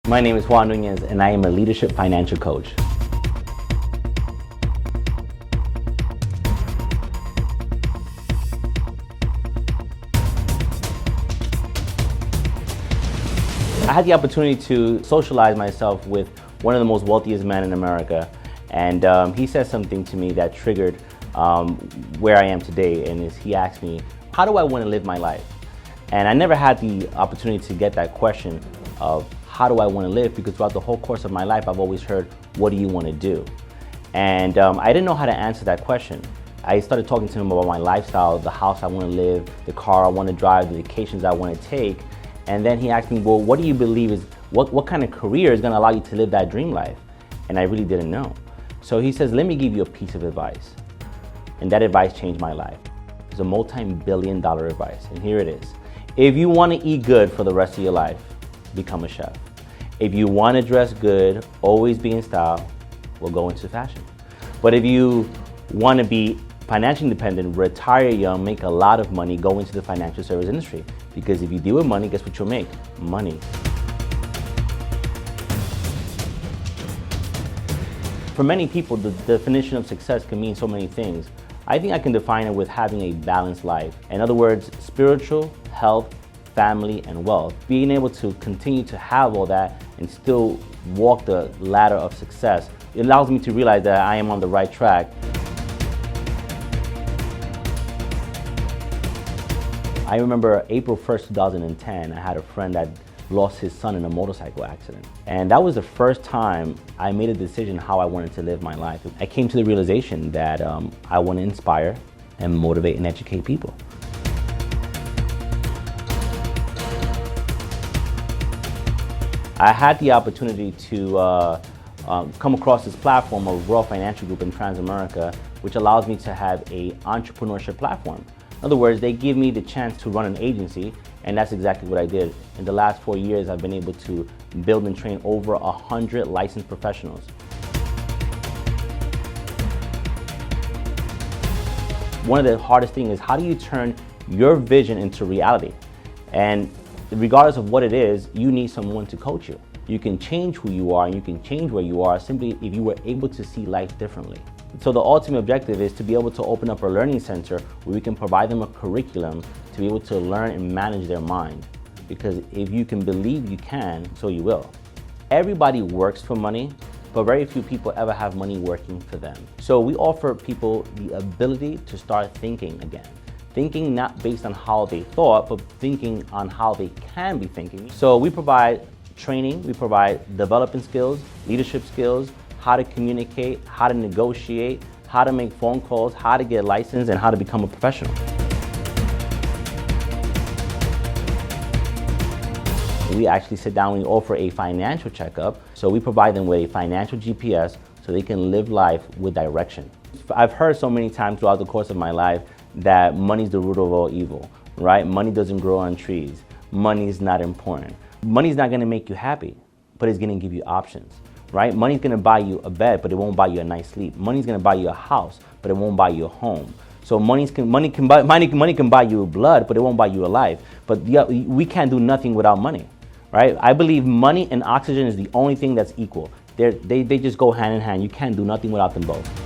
My name is JUAN NUNEZ and I am a leadership financial coach. I had the opportunity to socialize myself with one of the most wealthiest men in America, and he said something to me that triggered where I am today, and he asked me, how do I want to live my life? And I never had the opportunity to get that question of how do I want to live, because throughout the whole course of my life I've always heard, what do you want to do? And I didn't know how to answer that question. I started talking to him about my lifestyle, the house I want to live, the car I want to drive, the vacations I want to take. And then he asked me, well, what do you believe is, what kind of career is going to allow you to live that dream life? And I really didn't know. So he says, let me give you a piece of advice. And that advice changed my life. It's a multi-billion-dollar advice, and here it is. If you want to eat good for the rest of your life, become a chef. If you want to dress good, always be in style, well, go into fashion. But if you want to be financially independent, retire young, make a lot of money, go into the financial service industry. Because if you deal with money, guess what you'll make? Money. For many people, the definition of success can mean so many things. I think I can define it with having a balanced life. In other words, spiritual, health, family, and wealth. Being able to continue to have all that and still walk the ladder of success, it allows me to realize that I am on the right track. I remember April 1st, 2010, I had a friend that lost his son in a motorcycle accident. And that was the first time I made a decision how I wanted to live my life. I came to the realization that I want to inspire and motivate and educate people. I had the opportunity to come across this platform of Raw Financial Group in Trans-America, which allows me to have an entrepreneurship platform. In other words, they give me the chance to run an agency, and that's exactly what I did. In the last 4 years, I've been able to build and train over 100 licensed professionals. One of the hardest things is, how do you turn your vision into reality? And regardless of what it is, you need someone to coach you. You can change who you are and you can change where you are simply if you were able to see life differently. So the ultimate objective is to be able to open up a learning center where we can provide them a curriculum to be able to learn and manage their mind. Because if you can believe you can, so you will. Everybody works for money, but very few people ever have money working for them. So we offer people the ability to start thinking again. Thinking not based on how they thought, but thinking on how they can be thinking. So we provide training, we provide development skills, leadership skills, how to communicate, how to negotiate, how to make phone calls, how to get licensed, and how to become a professional. We actually sit down and we offer a financial checkup. So we provide them with a financial GPS so they can live life with direction. I've heard so many times throughout the course of my life that money's the root of all evil, right? Money doesn't grow on trees. Money is not important. Money's not gonna make you happy, but it's gonna give you options, right? Money's gonna buy you a bed, but it won't buy you a nice sleep. Money's gonna buy you a house, but it won't buy you a home. So money can buy you blood, but it won't buy you a life. But we can't do nothing without money, right? I believe money and oxygen is the only thing that's equal. They just go hand in hand. You can't do nothing without them both.